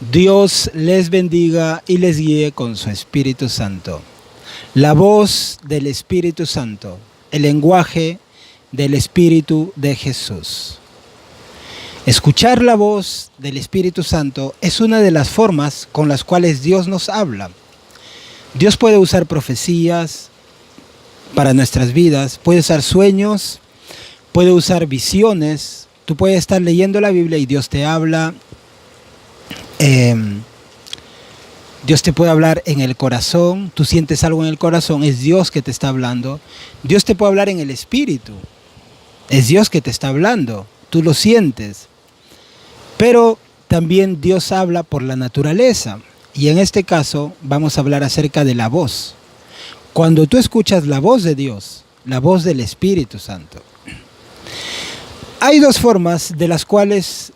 Dios les bendiga y les guíe con su Espíritu Santo. La voz del Espíritu Santo, el lenguaje del Espíritu de Jesús. Escuchar la voz del Espíritu Santo es una de las formas con las cuales Dios nos habla. Dios puede usar profecías para nuestras vidas, puede usar sueños, puede usar visiones. Tú puedes estar leyendo la Biblia y Dios te habla. Dios te puede hablar en el corazón, tú sientes algo en el corazón, es Dios que te está hablando. Dios te puede hablar en el espíritu, es Dios que te está hablando, tú lo sientes. Pero también Dios habla por la naturaleza, y en este caso vamos a hablar acerca de la voz. Cuando tú escuchas la voz de Dios, la voz del Espíritu Santo, hay dos formas de las cuales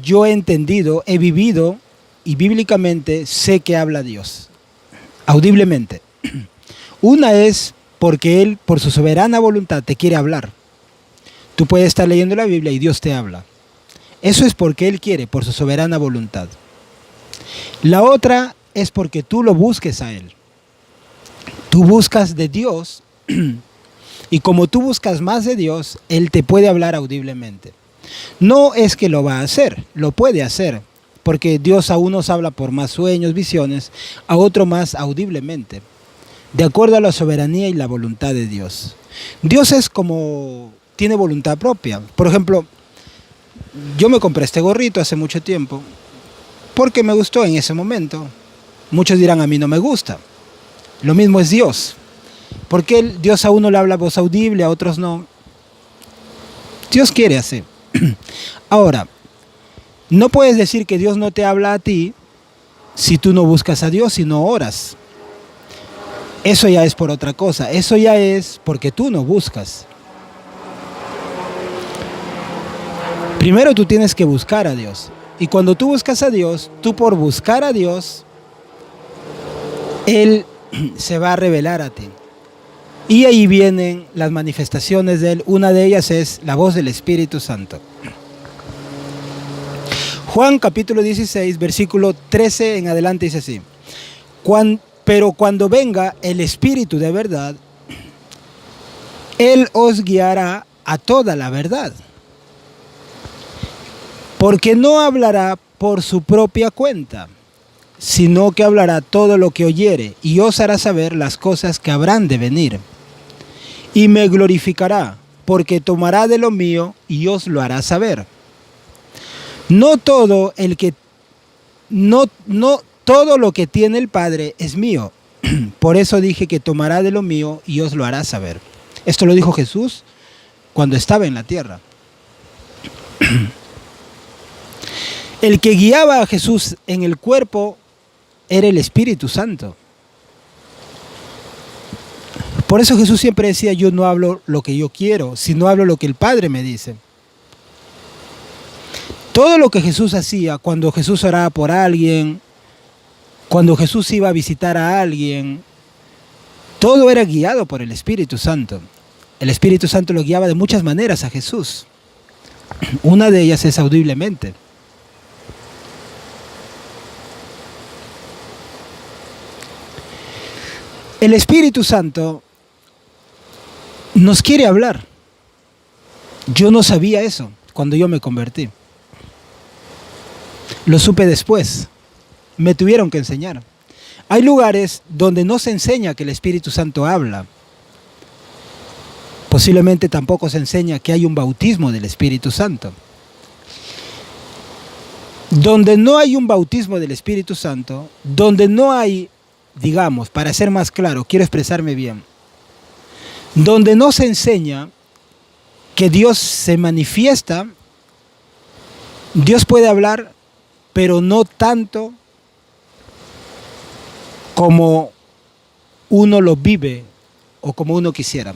yo he entendido, he vivido y bíblicamente sé que habla Dios, audiblemente. Una es porque Él, por su soberana voluntad, te quiere hablar. Tú puedes estar leyendo la Biblia y Dios te habla. Eso es porque Él quiere, por su soberana voluntad. La otra es porque tú lo busques a Él. Tú buscas de Dios y como tú buscas más de Dios, Él te puede hablar audiblemente. No es que lo va a hacer, lo puede hacer. Porque Dios a unos habla por más sueños, visiones, a otro más audiblemente, de acuerdo a la soberanía y la voluntad de Dios. Dios es como, tiene voluntad propia. Por ejemplo, yo me compré este gorrito hace mucho tiempo, porque me gustó en ese momento. Muchos dirán, a mí no me gusta. Lo mismo es Dios. Porque Dios a uno le habla voz audible, a otros no. Dios quiere así. Ahora, no puedes decir que Dios no te habla a ti si tú no buscas a Dios y no oras. Eso ya es por otra cosa. Eso ya es porque tú no buscas. Primero tú tienes que buscar a Dios. Y cuando tú buscas a Dios, tú por buscar a Dios, Él se va a revelar a ti. Y ahí vienen las manifestaciones de Él. Una de ellas es la voz del Espíritu Santo. Juan capítulo 16, versículo 13 en adelante dice así. Pero cuando venga el Espíritu de verdad, Él os guiará a toda la verdad. Porque no hablará por su propia cuenta, sino que hablará todo lo que oyere y os hará saber las cosas que habrán de venir. Y me glorificará, porque tomará de lo mío y os lo hará saber. No todo lo que tiene el Padre es mío. Por eso dije que tomará de lo mío y os lo hará saber. Esto lo dijo Jesús cuando estaba en la tierra. El que guiaba a Jesús en el cuerpo era el Espíritu Santo. Por eso Jesús siempre decía, yo no hablo lo que yo quiero, sino hablo lo que el Padre me dice. Todo lo que Jesús hacía, cuando Jesús oraba por alguien, cuando Jesús iba a visitar a alguien, todo era guiado por el Espíritu Santo. El Espíritu Santo lo guiaba de muchas maneras a Jesús. Una de ellas es audiblemente. El Espíritu Santo nos quiere hablar. Yo no sabía eso cuando yo me convertí. Lo supe después. Me tuvieron que enseñar. Hay lugares donde no se enseña que el Espíritu Santo habla. Posiblemente tampoco se enseña que hay un bautismo del Espíritu Santo. Donde no hay un bautismo del Espíritu Santo, donde no hay, digamos, para ser más claro, quiero expresarme bien, donde no se enseña que Dios se manifiesta, Dios puede hablar, pero no tanto como uno lo vive o como uno quisiera,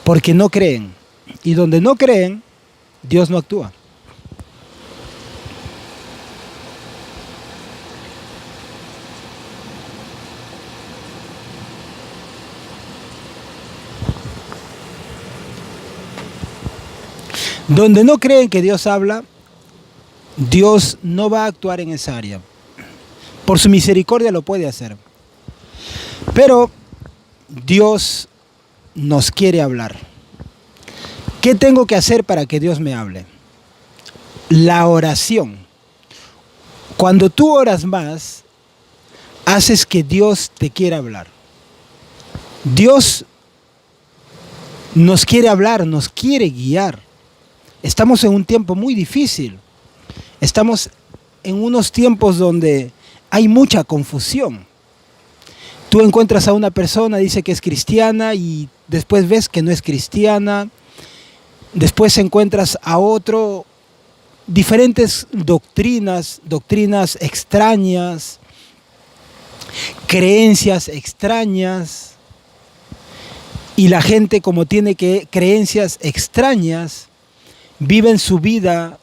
porque no creen. Y donde no creen, Dios no actúa. Donde no creen que Dios habla, Dios no va a actuar en esa área. Por su misericordia lo puede hacer. Pero Dios nos quiere hablar. ¿Qué tengo que hacer para que Dios me hable? La oración. Cuando tú oras más, haces que Dios te quiera hablar. Dios nos quiere hablar, nos quiere guiar. Estamos en un tiempo muy difícil. Estamos en unos tiempos donde hay mucha confusión. Tú encuentras a una persona, dice que es cristiana y después ves que no es cristiana. Después encuentras a otro, diferentes doctrinas extrañas, creencias extrañas. Y la gente, como tiene creencias extrañas, viven su vida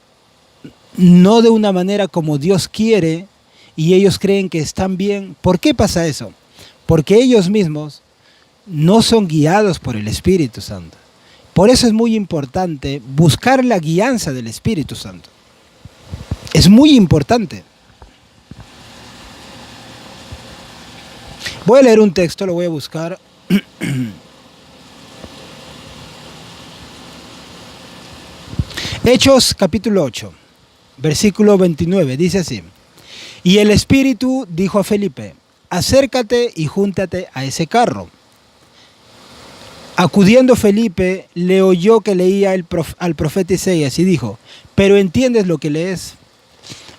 no de una manera como Dios quiere y ellos creen que están bien. ¿Por qué pasa eso? Porque ellos mismos no son guiados por el Espíritu Santo. Por eso es muy importante buscar la guianza del Espíritu Santo. Es muy importante. Voy a leer un texto, lo voy a buscar. Hechos capítulo 8, versículo 29, dice así. Y el Espíritu dijo a Felipe, acércate y júntate a ese carro. Acudiendo Felipe, le oyó que leía al profeta Isaías y dijo, ¿pero entiendes lo que lees?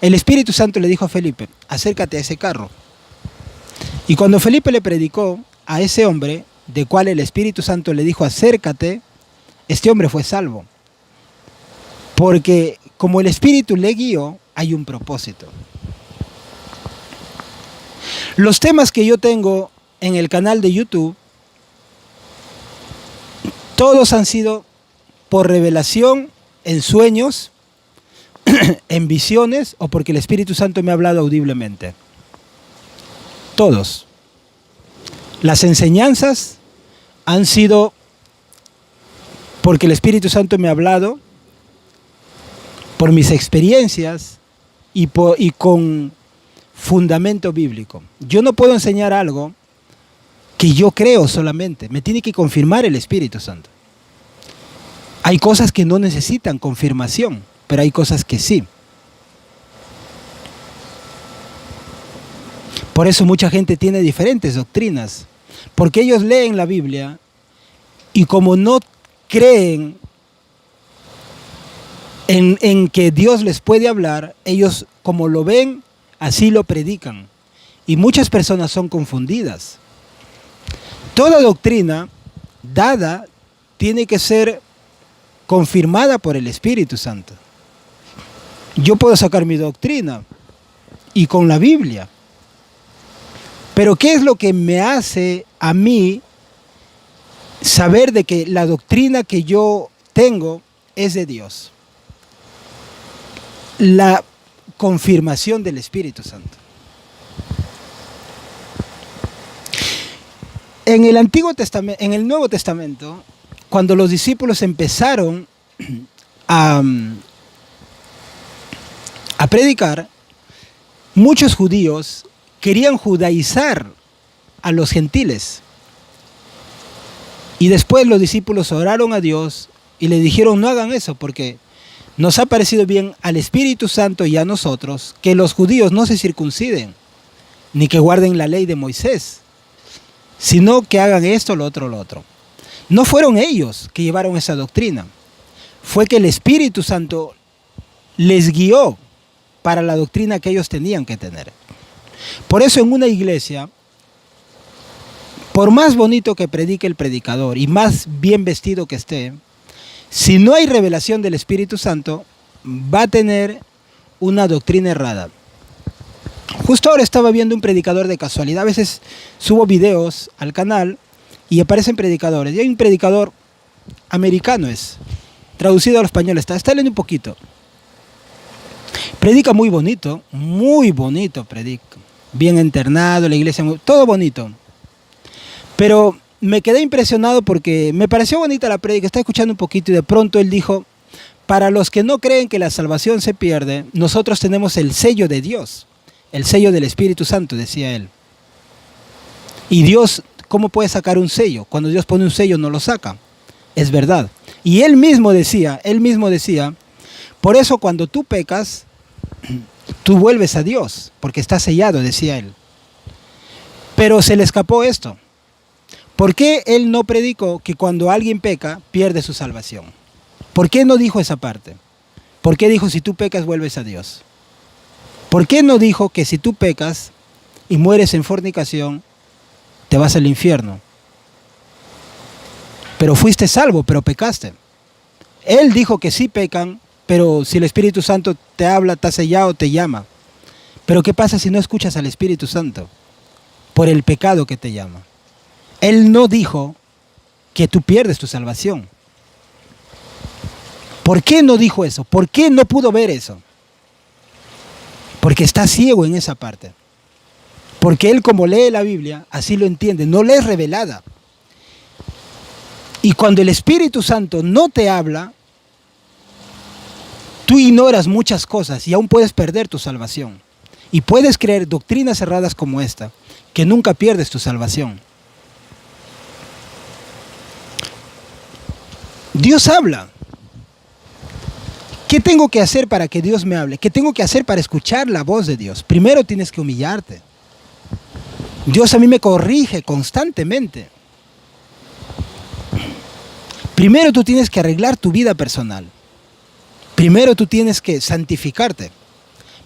El Espíritu Santo le dijo a Felipe, acércate a ese carro. Y cuando Felipe le predicó a ese hombre, de cual el Espíritu Santo le dijo, acércate, este hombre fue salvo. Porque como el Espíritu le guió, hay un propósito. Los temas que yo tengo en el canal de YouTube, todos han sido por revelación, en sueños, en visiones o porque el Espíritu Santo me ha hablado audiblemente. Todos. Las enseñanzas han sido porque el Espíritu Santo me ha hablado, por mis experiencias y con fundamento bíblico. Yo no puedo enseñar algo que yo creo solamente, me tiene que confirmar el Espíritu Santo. Hay cosas que no necesitan confirmación, pero hay cosas que sí. Por eso mucha gente tiene diferentes doctrinas, porque ellos leen la Biblia y como no creen en que Dios les puede hablar, ellos como lo ven, así lo predican. Y muchas personas son confundidas. Toda doctrina dada tiene que ser confirmada por el Espíritu Santo. Yo puedo sacar mi doctrina y con la Biblia. Pero ¿qué es lo que me hace a mí saber de que la doctrina que yo tengo es de Dios? La confirmación del Espíritu Santo. En el Antiguo Testamento, en el Nuevo Testamento, cuando los discípulos empezaron a predicar, muchos judíos querían judaizar a los gentiles. Y después los discípulos oraron a Dios y le dijeron, no hagan eso porque nos ha parecido bien al Espíritu Santo y a nosotros que los judíos no se circunciden, ni que guarden la ley de Moisés, sino que hagan esto, lo otro, lo otro. No fueron ellos que llevaron esa doctrina, fue que el Espíritu Santo les guió para la doctrina que ellos tenían que tener. Por eso en una iglesia, por más bonito que predique el predicador y más bien vestido que esté, si no hay revelación del Espíritu Santo, va a tener una doctrina errada. Justo ahora estaba viendo un predicador de casualidad. A veces subo videos al canal y aparecen predicadores. Y hay un predicador americano, traducido al español. Está leyendo un poquito. Predica muy bonito predica. Bien internado, la iglesia, todo bonito. Pero me quedé impresionado porque me pareció bonita la prédica, estaba escuchando un poquito y de pronto él dijo, para los que no creen que la salvación se pierde, nosotros tenemos el sello de Dios, el sello del Espíritu Santo, decía él. Y Dios, ¿cómo puede sacar un sello? Cuando Dios pone un sello no lo saca. Es verdad. Y él mismo decía, por eso cuando tú pecas, tú vuelves a Dios, porque está sellado, decía él. Pero se le escapó esto. ¿Por qué él no predicó que cuando alguien peca, pierde su salvación? ¿Por qué no dijo esa parte? ¿Por qué dijo si tú pecas, vuelves a Dios? ¿Por qué no dijo que si tú pecas y mueres en fornicación, te vas al infierno? Pero fuiste salvo, pero pecaste. Él dijo que sí pecan, pero si el Espíritu Santo te habla, te ha sellado, te llama. Pero ¿qué pasa si no escuchas al Espíritu Santo? Por el pecado que te llama. Él no dijo que tú pierdes tu salvación. ¿Por qué no dijo eso? ¿Por qué no pudo ver eso? Porque está ciego en esa parte. Porque él, como lee la Biblia, así lo entiende, no le es revelada. Y cuando el Espíritu Santo no te habla, tú ignoras muchas cosas y aún puedes perder tu salvación. Y puedes creer doctrinas erradas como esta, que nunca pierdes tu salvación. Dios habla. ¿Qué tengo que hacer para que Dios me hable? ¿Qué tengo que hacer para escuchar la voz de Dios? Primero tienes que humillarte. Dios a mí me corrige constantemente. Primero tú tienes que arreglar tu vida personal. Primero tú tienes que santificarte.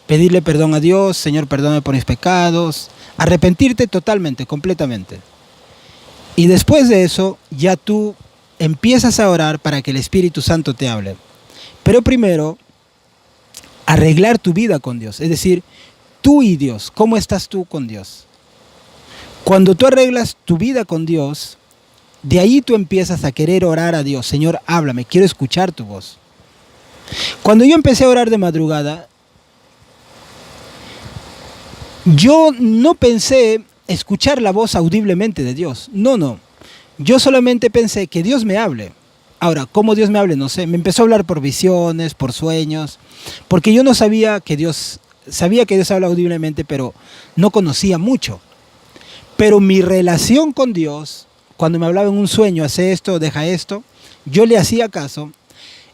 Pedirle perdón a Dios, Señor, perdóname por mis pecados. Arrepentirte totalmente, completamente. Y después de eso, ya tú empiezas a orar para que el Espíritu Santo te hable. Pero primero, arreglar tu vida con Dios. Es decir, tú y Dios. ¿Cómo estás tú con Dios? Cuando tú arreglas tu vida con Dios, de ahí tú empiezas a querer orar a Dios. Señor, háblame, quiero escuchar tu voz. Cuando yo empecé a orar de madrugada, yo no pensé escuchar la voz audiblemente de Dios. No. Yo solamente pensé que Dios me hable. Ahora, ¿cómo Dios me hable? No sé. Me empezó a hablar por visiones, por sueños, porque yo no sabía que Dios habla audiblemente, pero no conocía mucho. Pero mi relación con Dios, cuando me hablaba en un sueño, hace esto, deja esto, yo le hacía caso.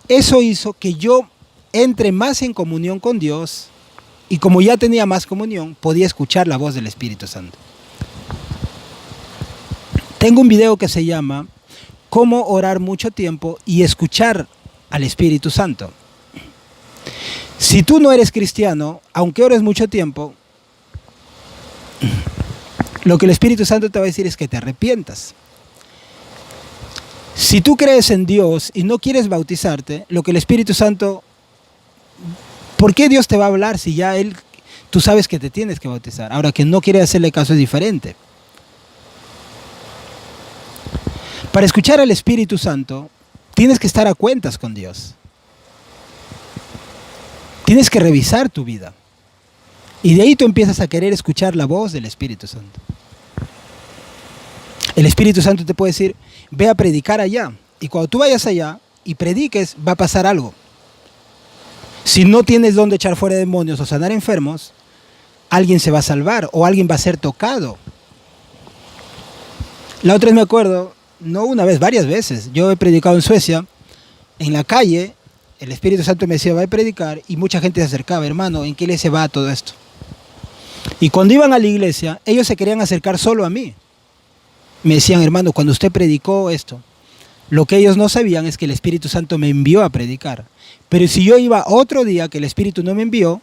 Eso hizo que yo entre más en comunión con Dios, y como ya tenía más comunión, podía escuchar la voz del Espíritu Santo. Tengo un video que se llama Cómo orar mucho tiempo y escuchar al Espíritu Santo. Si tú no eres cristiano, aunque ores mucho tiempo, lo que el Espíritu Santo te va a decir es que te arrepientas. Si tú crees en Dios y no quieres bautizarte, lo que el Espíritu Santo... ¿Por qué Dios te va a hablar si ya tú sabes que te tienes que bautizar? Ahora, que no quiere hacerle caso es diferente. Para escuchar al Espíritu Santo, tienes que estar a cuentas con Dios. Tienes que revisar tu vida. Y de ahí tú empiezas a querer escuchar la voz del Espíritu Santo. El Espíritu Santo te puede decir, ve a predicar allá. Y cuando tú vayas allá y prediques, va a pasar algo. Si no tienes dónde echar fuera demonios o sanar enfermos, alguien se va a salvar o alguien va a ser tocado. La otra vez me acuerdo, no una vez, varias veces, yo he predicado en Suecia, en la calle, el Espíritu Santo me decía, va a predicar, y mucha gente se acercaba, hermano, ¿en qué iglesia va todo esto? Y cuando iban a la iglesia, ellos se querían acercar solo a mí. Me decían, hermano, cuando usted predicó esto, lo que ellos no sabían es que el Espíritu Santo me envió a predicar. Pero si yo iba otro día que el Espíritu no me envió,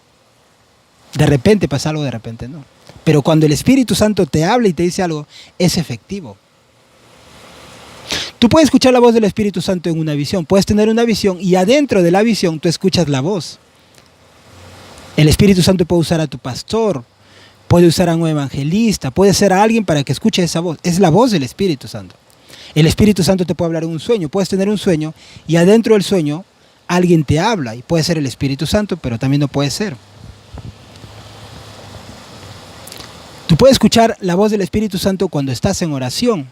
de repente pasa algo, de repente no. Pero cuando el Espíritu Santo te habla y te dice algo, es efectivo. Tú puedes escuchar la voz del Espíritu Santo en una visión. Puedes tener una visión y adentro de la visión tú escuchas la voz. El Espíritu Santo puede usar a tu pastor, puede usar a un evangelista, puede ser a alguien para que escuche esa voz. Es la voz del Espíritu Santo. El Espíritu Santo te puede hablar en un sueño. Puedes tener un sueño y adentro del sueño alguien te habla. Y puede ser el Espíritu Santo, pero también no puede ser. Tú puedes escuchar la voz del Espíritu Santo cuando estás en oración.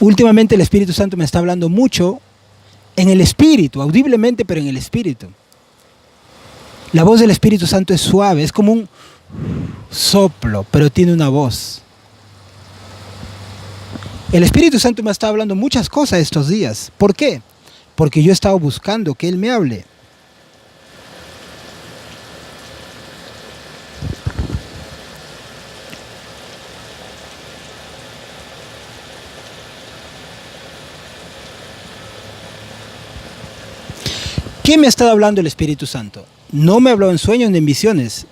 Últimamente el Espíritu Santo me está hablando mucho en el Espíritu, audiblemente, pero en el Espíritu. La voz del Espíritu Santo es suave, es como un soplo, pero tiene una voz. El Espíritu Santo me ha estado hablando muchas cosas estos días. ¿Por qué? Porque yo he estado buscando que Él me hable. ¿Qué me ha estado hablando el Espíritu Santo? No me habló en sueños ni en visiones.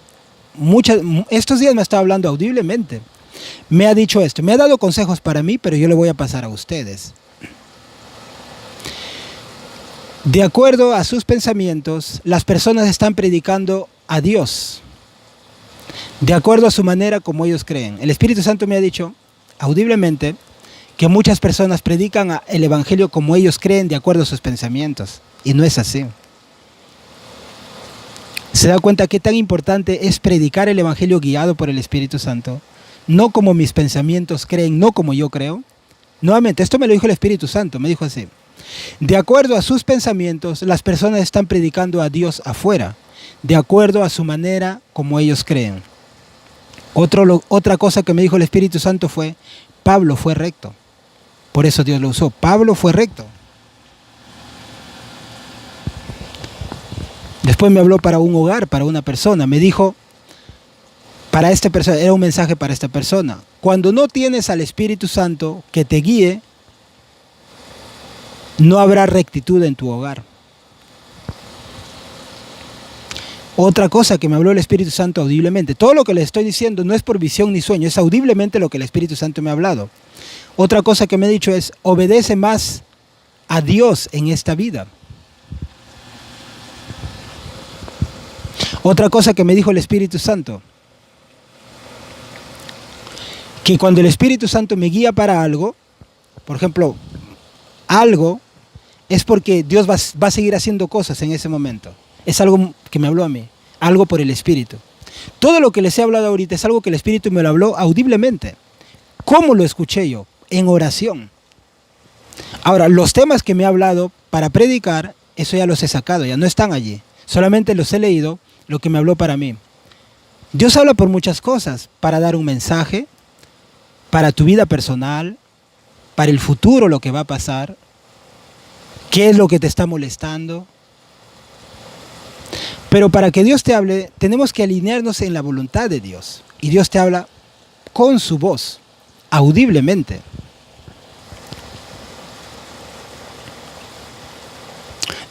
Estos días me ha estado hablando audiblemente. Me ha dicho esto, me ha dado consejos para mí, pero yo le voy a pasar a ustedes. De acuerdo a sus pensamientos, las personas están predicando a Dios. De acuerdo a su manera como ellos creen. El Espíritu Santo me ha dicho audiblemente que muchas personas predican el Evangelio como ellos creen de acuerdo a sus pensamientos. Y no es así. ¿Se da cuenta qué tan importante es predicar el Evangelio guiado por el Espíritu Santo? No como mis pensamientos creen, no como yo creo. Nuevamente, esto me lo dijo el Espíritu Santo, me dijo así. De acuerdo a sus pensamientos, las personas están predicando a Dios afuera, de acuerdo a su manera como ellos creen. Otra cosa que me dijo el Espíritu Santo fue, Pablo fue recto. Por eso Dios lo usó. Pablo fue recto. Después me habló para un hogar, para una persona. Me dijo, para esta persona, era un mensaje para esta persona. Cuando no tienes al Espíritu Santo que te guíe, no habrá rectitud en tu hogar. Otra cosa que me habló el Espíritu Santo audiblemente. Todo lo que les estoy diciendo no es por visión ni sueño, es audiblemente lo que el Espíritu Santo me ha hablado. Otra cosa que me ha dicho es, obedece más a Dios en esta vida. Otra cosa que me dijo el Espíritu Santo, que cuando el Espíritu Santo me guía para algo, por ejemplo, algo, es porque Dios va a seguir haciendo cosas en ese momento. Es algo que me habló a mí, algo por el Espíritu. Todo lo que les he hablado ahorita es algo que el Espíritu me lo habló audiblemente. ¿Cómo lo escuché yo? En oración. Ahora, los temas que me ha hablado para predicar, eso ya los he sacado, ya no están allí. Solamente los he leído, lo que me habló para mí. Dios habla por muchas cosas, para dar un mensaje, para tu vida personal, para el futuro, lo que va a pasar, qué es lo que te está molestando. Pero para que Dios te hable, tenemos que alinearnos en la voluntad de Dios. Y Dios te habla con su voz, audiblemente.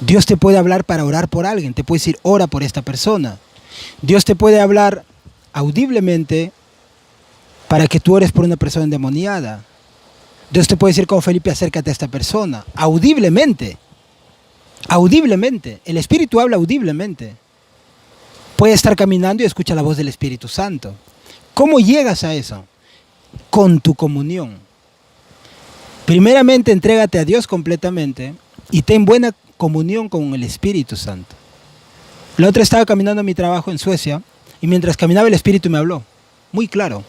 Dios te puede hablar para orar por alguien, te puede decir, ora por esta persona. Dios te puede hablar audiblemente para que tú ores por una persona endemoniada. Dios te puede decir como Felipe, acércate a esta persona, audiblemente. Audiblemente, el Espíritu habla audiblemente. Puedes estar caminando y escucha la voz del Espíritu Santo. ¿Cómo llegas a eso? Con tu comunión. Primeramente, entrégate a Dios completamente y ten buena comunión con el Espíritu Santo. La otra estaba caminando a mi trabajo en Suecia y mientras caminaba el Espíritu me habló, muy claro.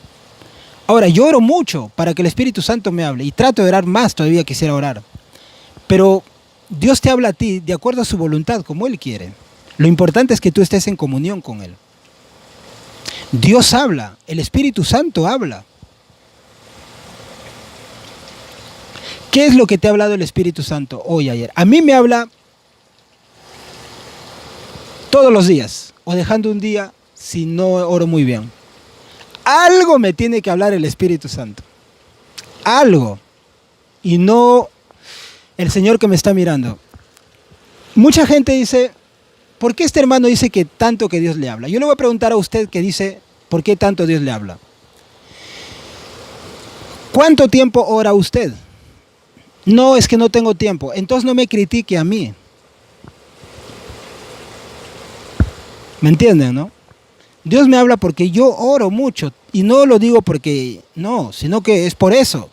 Ahora, yo oro mucho para que el Espíritu Santo me hable y trato de orar más, todavía quisiera orar. Pero Dios te habla a ti de acuerdo a su voluntad, como Él quiere. Lo importante es que tú estés en comunión con Él. Dios habla, el Espíritu Santo habla. ¿Qué es lo que te ha hablado el Espíritu Santo hoy, ayer? A mí me habla todos los días, o dejando un día si no oro muy bien. Algo me tiene que hablar el Espíritu Santo. Algo. Y no el Señor que me está mirando. Mucha gente dice, ¿por qué este hermano dice que tanto que Dios le habla? Yo le voy a preguntar a usted que dice, ¿por qué tanto Dios le habla? ¿Cuánto tiempo ora usted? No, es que no tengo tiempo. Entonces no me critique a mí. ¿Me entienden, no? Dios me habla porque yo oro mucho. Y no lo digo porque no, sino que es por eso.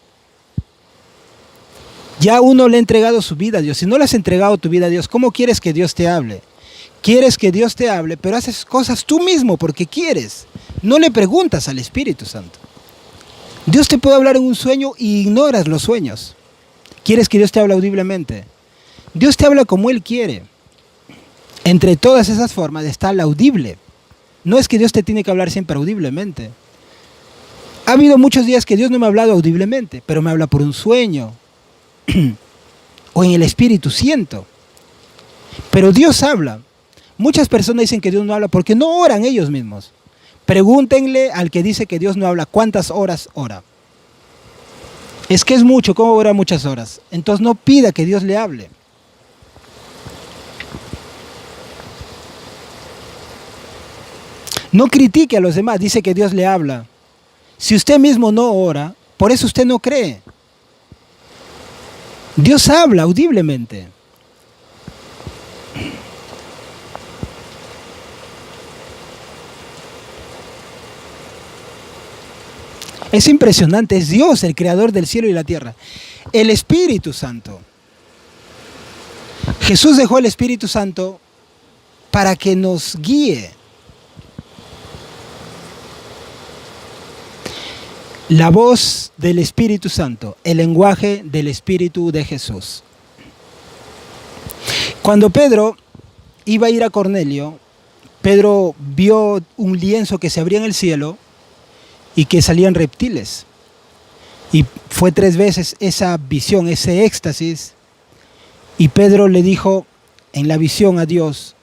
Ya uno le ha entregado su vida a Dios. Si no le has entregado tu vida a Dios, ¿cómo quieres que Dios te hable? Quieres que Dios te hable, pero haces cosas tú mismo porque quieres. No le preguntas al Espíritu Santo. Dios te puede hablar en un sueño y ignoras los sueños. Quieres que Dios te hable audiblemente. Dios te habla como Él quiere. Entre todas esas formas está la audible. No es que Dios te tiene que hablar siempre audiblemente. Ha habido muchos días que Dios no me ha hablado audiblemente, pero me habla por un sueño o en el espíritu siento. Pero Dios habla. Muchas personas dicen que Dios no habla porque no oran ellos mismos. Pregúntenle al que dice que Dios no habla cuántas horas ora. Es que es mucho, ¿cómo ora muchas horas? Entonces no pida que Dios le hable. No critique a los demás, dice que Dios le habla. Si usted mismo no ora, por eso usted no cree. Dios habla audiblemente. Es impresionante, es Dios el creador del cielo y la tierra. El Espíritu Santo. Jesús dejó el Espíritu Santo para que nos guíe. La voz del Espíritu Santo, el lenguaje del Espíritu de Jesús. Cuando Pedro iba a ir a Cornelio, Pedro vio un lienzo que se abría en el cielo y que salían reptiles. Y fue 3 veces esa visión, ese éxtasis. Y Pedro le dijo en la visión a Dios,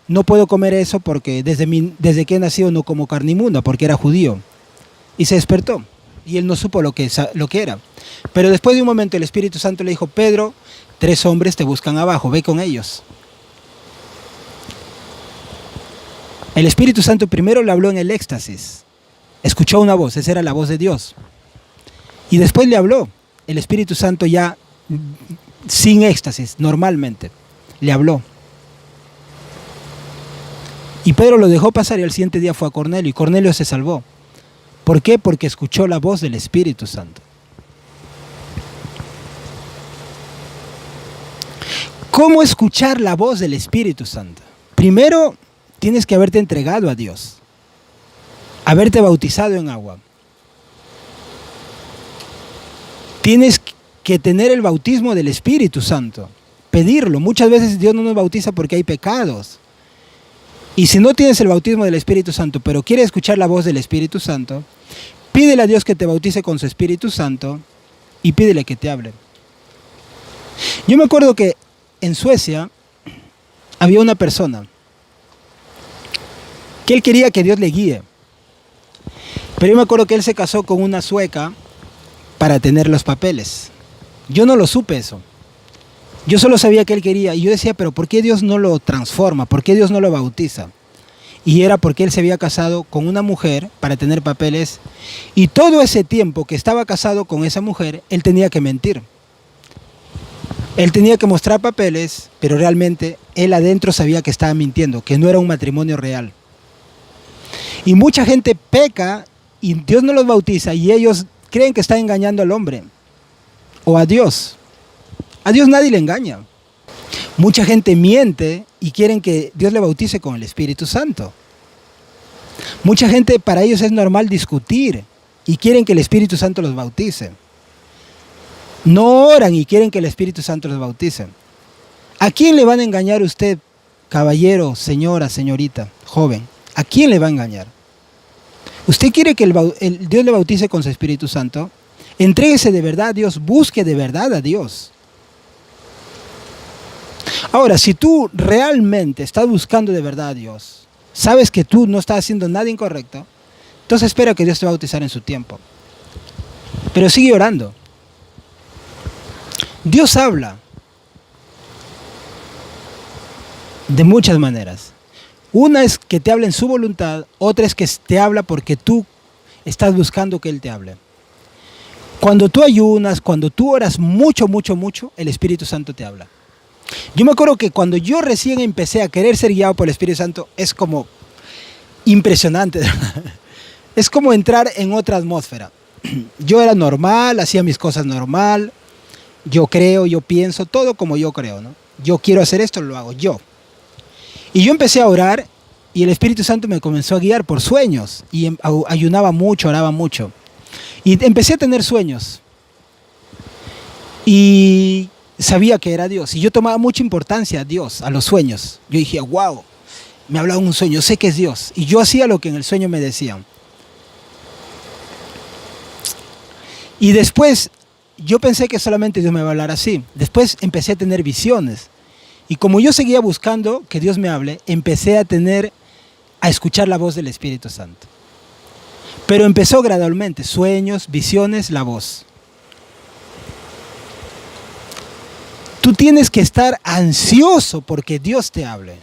no puedo comer eso porque desde que he nacido no como carne inmunda, porque era judío. Y se despertó. Y él no supo lo que era. Pero después de un momento el Espíritu Santo le dijo, Pedro, 3 hombres te buscan abajo, ve con ellos. El Espíritu Santo primero le habló en el éxtasis. Escuchó una voz, esa era la voz de Dios. Y después le habló el Espíritu Santo ya sin éxtasis, normalmente. Le habló. Y Pedro lo dejó pasar y al siguiente día fue a Cornelio y Cornelio se salvó. ¿Por qué? Porque escuchó la voz del Espíritu Santo. ¿Cómo escuchar la voz del Espíritu Santo? Primero, tienes que haberte entregado a Dios. Haberte bautizado en agua. Tienes que tener el bautismo del Espíritu Santo. Pedirlo. Muchas veces Dios no nos bautiza porque hay pecados. Y si no tienes el bautismo del Espíritu Santo, pero quieres escuchar la voz del Espíritu Santo, pídele a Dios que te bautice con su Espíritu Santo y pídele que te hable. Yo me acuerdo que en Suecia había una persona que él quería que Dios le guíe. Pero yo me acuerdo que él se casó con una sueca para tener los papeles. Yo no lo supe eso. Yo solo sabía que él quería y yo decía, pero ¿por qué Dios no lo transforma? ¿Por qué Dios no lo bautiza? Y era porque él se había casado con una mujer para tener papeles y todo ese tiempo que estaba casado con esa mujer, él tenía que mentir. Él tenía que mostrar papeles, pero realmente él adentro sabía que estaba mintiendo, que no era un matrimonio real. Y mucha gente peca y Dios no los bautiza y ellos creen que están engañando al hombre o a Dios. A Dios nadie le engaña. Mucha gente miente y quieren que Dios le bautice con el Espíritu Santo. Mucha gente, para ellos es normal discutir y quieren que el Espíritu Santo los bautice. No oran y quieren que el Espíritu Santo los bautice. ¿A quién le van a engañar usted, caballero, señora, señorita, joven? ¿A quién le va a engañar? ¿Usted quiere que Dios le bautice con su Espíritu Santo? Entréguese de verdad a Dios, busque de verdad a Dios. Ahora, si tú realmente estás buscando de verdad a Dios, sabes que tú no estás haciendo nada incorrecto, entonces espera que Dios te va a bautizar en su tiempo. Pero sigue orando. Dios habla de muchas maneras. Una es que te hable en su voluntad, otra es que te habla porque tú estás buscando que Él te hable. Cuando tú ayunas, cuando tú oras mucho, mucho, mucho, el Espíritu Santo te habla. Yo me acuerdo que cuando yo recién empecé a querer ser guiado por el Espíritu Santo, es como impresionante. Es como entrar en otra atmósfera. Yo era normal, hacía mis cosas normal, yo creo, yo pienso, todo como yo creo, ¿no? Yo quiero hacer esto, lo hago yo. Y yo empecé a orar y el Espíritu Santo me comenzó a guiar por sueños. Y ayunaba mucho, oraba mucho. Y empecé a tener sueños. Y sabía que era Dios. Y yo tomaba mucha importancia a Dios, a los sueños. Yo dije, wow, me hablaba un sueño, sé que es Dios. Y yo hacía lo que en el sueño me decían. Y después, yo pensé que solamente Dios me iba a hablar así. Después empecé a tener visiones. Y como yo seguía buscando que Dios me hable, empecé a escuchar la voz del Espíritu Santo. Pero empezó gradualmente, sueños, visiones, la voz. Tú tienes que estar ansioso porque Dios te hable.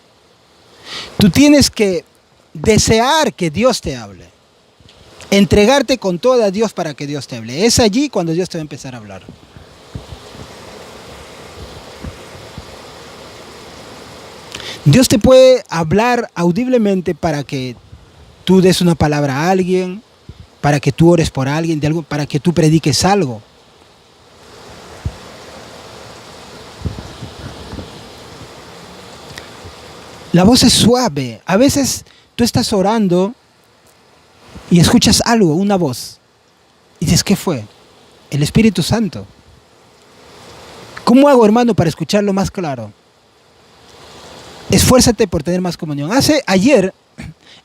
Tú tienes que desear que Dios te hable. Entregarte con todo a Dios para que Dios te hable. Es allí cuando Dios te va a empezar a hablar. Dios te puede hablar audiblemente para que tú des una palabra a alguien, para que tú ores por alguien, para que tú prediques algo. La voz es suave. A veces tú estás orando y escuchas algo, una voz. Y dices, ¿qué fue? El Espíritu Santo. ¿Cómo hago, hermano, para escucharlo más claro? Esfuérzate por tener más comunión. Ayer,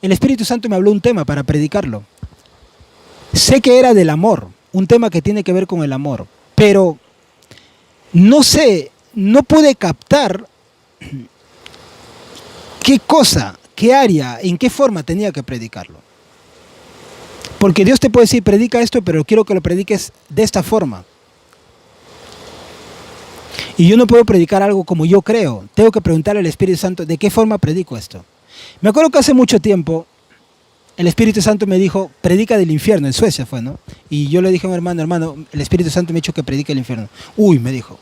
el Espíritu Santo me habló un tema para predicarlo. Sé que era del amor, un tema que tiene que ver con el amor. Pero no sé, no pude captar qué cosa, qué área, en qué forma tenía que predicarlo. Porque Dios te puede decir, predica esto, pero quiero que lo prediques de esta forma. Y yo no puedo predicar algo como yo creo. Tengo que preguntarle al Espíritu Santo, ¿de qué forma predico esto? Me acuerdo que hace mucho tiempo, el Espíritu Santo me dijo, predica del infierno. En Suecia fue, ¿no? Y yo le dije a mi hermano, el Espíritu Santo me ha dicho que predique el infierno. Uy, me dijo.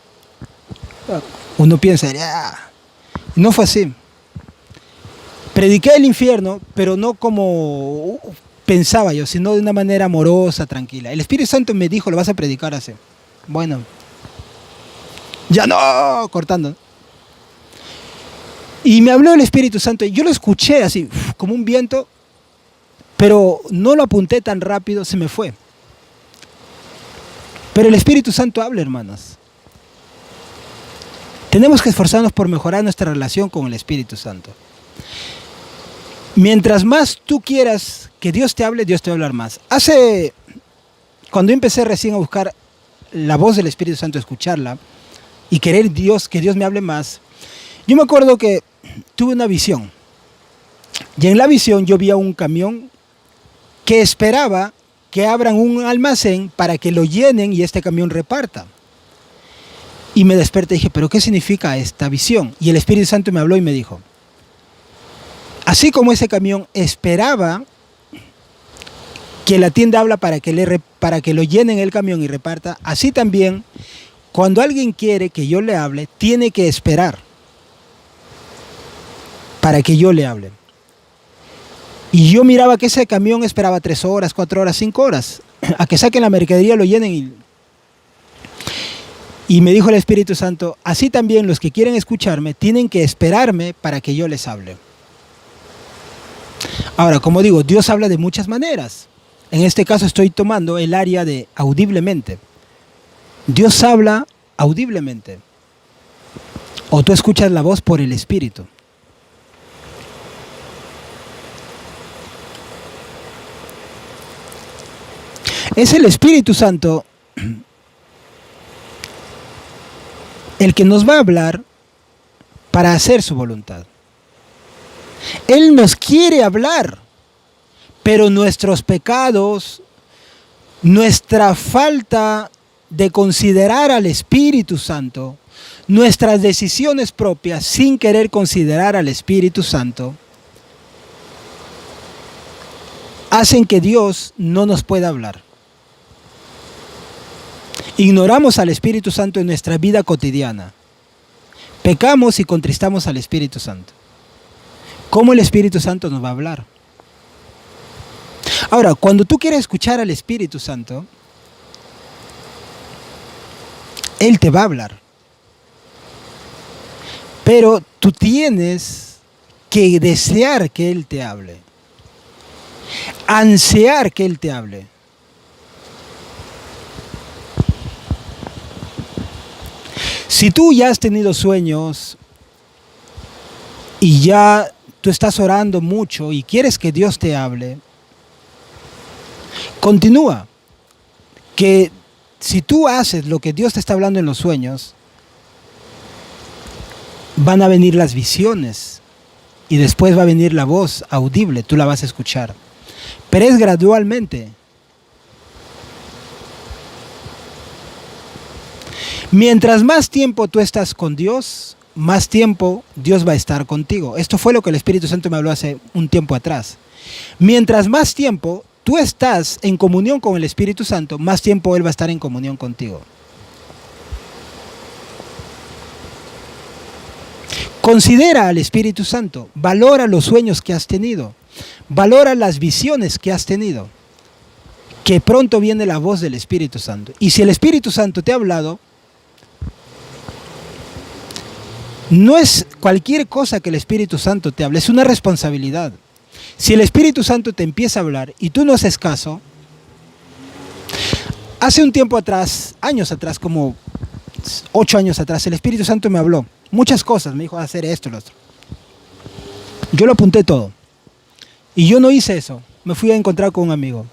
Uno piensa, ¡ah! No fue así. Prediqué el infierno, pero no como pensaba yo, sino de una manera amorosa, tranquila. El Espíritu Santo me dijo, lo vas a predicar así. Bueno, ya no, cortando. Y me habló el Espíritu Santo, y yo lo escuché así, como un viento, pero no lo apunté tan rápido, se me fue. Pero el Espíritu Santo habla, hermanos. Tenemos que esforzarnos por mejorar nuestra relación con el Espíritu Santo. Mientras más tú quieras que Dios te hable, Dios te va a hablar más. Cuando empecé recién a buscar la voz del Espíritu Santo, escucharla, y querer que Dios me hable más, yo me acuerdo que tuve una visión. Y en la visión yo vi a un camión que esperaba que abran un almacén para que lo llenen y este camión reparta. Y me desperté y dije, ¿pero qué significa esta visión? Y el Espíritu Santo me habló y me dijo, así como ese camión esperaba que la tienda habla para que lo llenen el camión y reparta, así también, cuando alguien quiere que yo le hable, tiene que esperar para que yo le hable. Y yo miraba que ese camión esperaba 3 horas, 4 horas, 5 horas, a que saquen la mercadería, lo llenen. Y me dijo el Espíritu Santo, así también los que quieren escucharme tienen que esperarme para que yo les hable. Ahora, como digo, Dios habla de muchas maneras. En este caso estoy tomando el área de audiblemente. Dios habla audiblemente. O tú escuchas la voz por el Espíritu. Es el Espíritu Santo el que nos va a hablar para hacer su voluntad. Él nos quiere hablar, pero nuestros pecados, nuestra falta de considerar al Espíritu Santo, nuestras decisiones propias sin querer considerar al Espíritu Santo, hacen que Dios no nos pueda hablar. Ignoramos al Espíritu Santo en nuestra vida cotidiana. Pecamos y contristamos al Espíritu Santo. ¿Cómo el Espíritu Santo nos va a hablar? Ahora, cuando tú quieres escuchar al Espíritu Santo, Él te va a hablar. Pero tú tienes que desear que Él te hable. Ansiar que Él te hable. Si tú ya has tenido sueños y ya tú estás orando mucho y quieres que Dios te hable, continúa. Que si tú haces lo que Dios te está hablando en los sueños, van a venir las visiones y después va a venir la voz audible, tú la vas a escuchar. Pero es gradualmente. Mientras más tiempo tú estás con Dios, más tiempo Dios va a estar contigo. Esto fue lo que el Espíritu Santo me habló hace un tiempo atrás. Mientras más tiempo tú estás en comunión con el Espíritu Santo, más tiempo Él va a estar en comunión contigo. Considera al Espíritu Santo, valora los sueños que has tenido, valora las visiones que has tenido, que pronto viene la voz del Espíritu Santo. Y si el Espíritu Santo te ha hablado, no es cualquier cosa que el Espíritu Santo te hable, es una responsabilidad. Si el Espíritu Santo te empieza a hablar y tú no haces caso, hace un tiempo atrás, años atrás, como 8 años atrás, el Espíritu Santo me habló muchas cosas, me dijo hacer esto, lo otro. Yo lo apunté todo y yo no hice eso, me fui a encontrar con un amigo.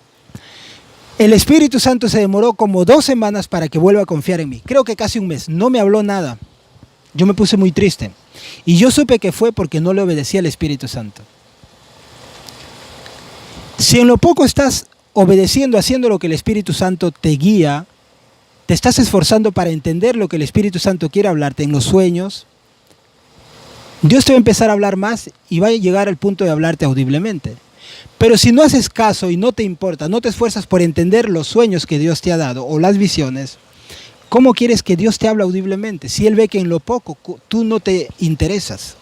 El Espíritu Santo se demoró como 2 semanas para que vuelva a confiar en mí, creo que casi un mes, no me habló nada. Yo me puse muy triste y yo supe que fue porque no le obedecí al Espíritu Santo. Si en lo poco estás obedeciendo, haciendo lo que el Espíritu Santo te guía, te estás esforzando para entender lo que el Espíritu Santo quiere hablarte en los sueños, Dios te va a empezar a hablar más y va a llegar al punto de hablarte audiblemente. Pero si no haces caso y no te importa, no te esfuerzas por entender los sueños que Dios te ha dado o las visiones, ¿cómo quieres que Dios te hable audiblemente si Él ve que en lo poco tú no te interesas?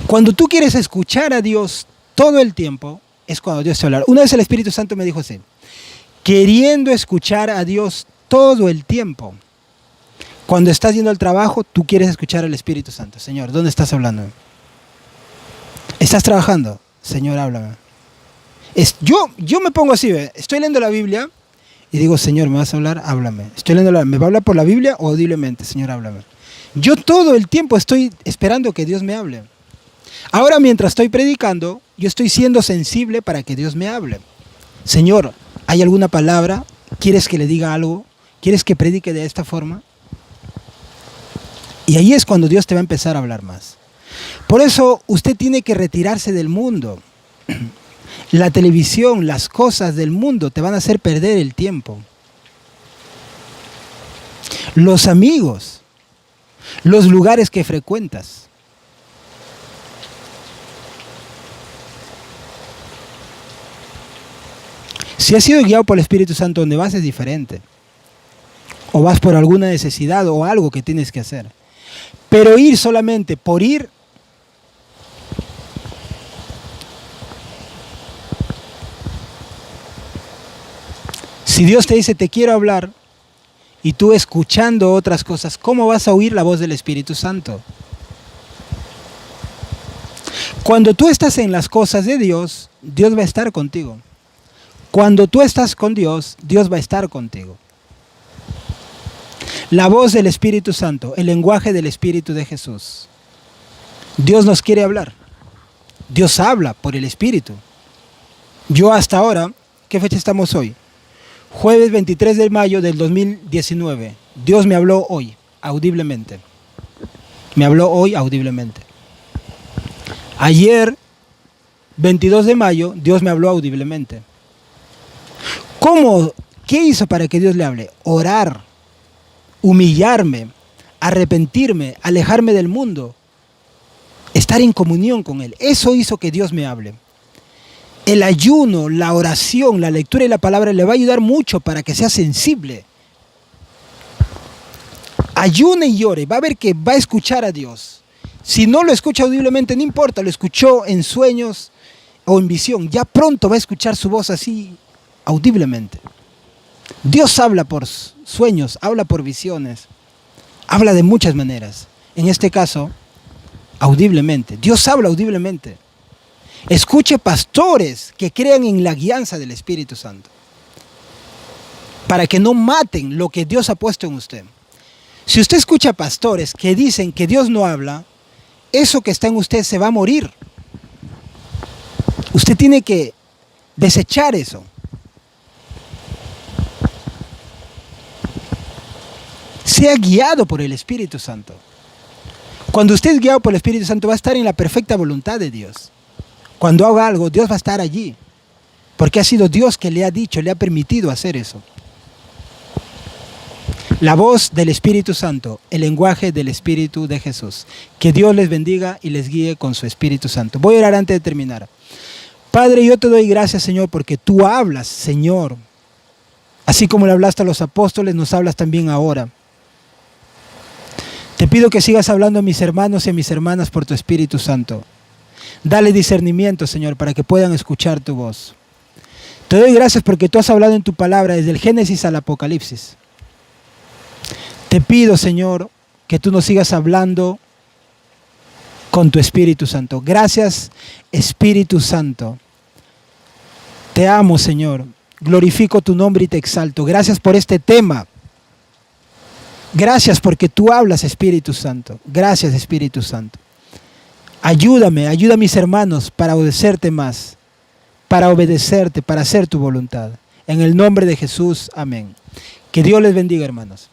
Cuando tú quieres escuchar a Dios todo el tiempo, es cuando Dios te habla. Una vez el Espíritu Santo me dijo así, queriendo escuchar a Dios todo el tiempo. Cuando estás yendo al trabajo, tú quieres escuchar al Espíritu Santo. Señor, ¿dónde estás hablando? ¿Estás trabajando? Señor, háblame. Yo me pongo así, estoy leyendo la Biblia y digo, Señor, ¿me vas a hablar? Háblame. ¿Me va a hablar por la Biblia o audiblemente? Señor, háblame. Yo todo el tiempo estoy esperando que Dios me hable. Ahora, mientras estoy predicando, yo estoy siendo sensible para que Dios me hable. Señor, ¿hay alguna palabra? ¿Quieres que le diga algo? ¿Quieres que predique de esta forma? Y ahí es cuando Dios te va a empezar a hablar más. Por eso usted tiene que retirarse del mundo. La televisión, las cosas del mundo te van a hacer perder el tiempo. Los amigos, los lugares que frecuentas. Si has sido guiado por el Espíritu Santo, donde vas es diferente. O vas por alguna necesidad o algo que tienes que hacer. Pero ir solamente por ir, si Dios te dice te quiero hablar y tú escuchando otras cosas, ¿cómo vas a oír la voz del Espíritu Santo? Cuando tú estás en las cosas de Dios, Dios va a estar contigo. Cuando tú estás con Dios, Dios va a estar contigo. La voz del Espíritu Santo, el lenguaje del Espíritu de Jesús. Dios nos quiere hablar. Dios habla por el Espíritu. Yo hasta ahora, ¿qué fecha estamos hoy? Jueves 23 de mayo del 2019. Dios me habló hoy, audiblemente. Me habló hoy audiblemente. Ayer, 22 de mayo, Dios me habló audiblemente. ¿Cómo? ¿Qué hizo para que Dios le hable? Orar, humillarme, arrepentirme, alejarme del mundo, estar en comunión con Él. Eso hizo que Dios me hable. El ayuno, la oración, la lectura y la palabra le va a ayudar mucho para que sea sensible. Ayune y llore, va a ver que va a escuchar a Dios. Si no lo escucha audiblemente, no importa, lo escuchó en sueños o en visión, ya pronto va a escuchar su voz así audiblemente. Dios habla por sueños, habla por visiones, habla de muchas maneras. En este caso, audiblemente. Dios habla audiblemente. Escuche pastores que crean en la guianza del Espíritu Santo. para que no maten lo que Dios ha puesto en usted. Si usted escucha pastores que dicen que Dios no habla, eso que está en usted se va a morir. Usted tiene que desechar eso. Sea guiado por el Espíritu Santo. Cuando usted es guiado por el Espíritu Santo, va a estar en la perfecta voluntad de Dios. Cuando haga algo, Dios va a estar allí. Porque ha sido Dios que le ha dicho, le ha permitido hacer eso. La voz del Espíritu Santo, el lenguaje del Espíritu de Jesús. Que Dios les bendiga y les guíe con su Espíritu Santo. Voy a orar antes de terminar. Padre, yo te doy gracias, Señor, porque tú hablas, Señor. Así como le hablaste a los apóstoles, nos hablas también ahora. Te pido que sigas hablando a mis hermanos y a mis hermanas por tu Espíritu Santo. Dale discernimiento, Señor, para que puedan escuchar tu voz. Te doy gracias porque tú has hablado en tu palabra desde el Génesis al Apocalipsis. Te pido, Señor, que tú nos sigas hablando con tu Espíritu Santo. Gracias, Espíritu Santo. Te amo, Señor. Glorifico tu nombre y te exalto. Gracias por este tema. Gracias porque tú hablas, Espíritu Santo. Gracias, Espíritu Santo. Ayúdame, ayuda a mis hermanos para obedecerte más, para obedecerte, para hacer tu voluntad. En el nombre de Jesús, amén. Que Dios les bendiga, hermanos.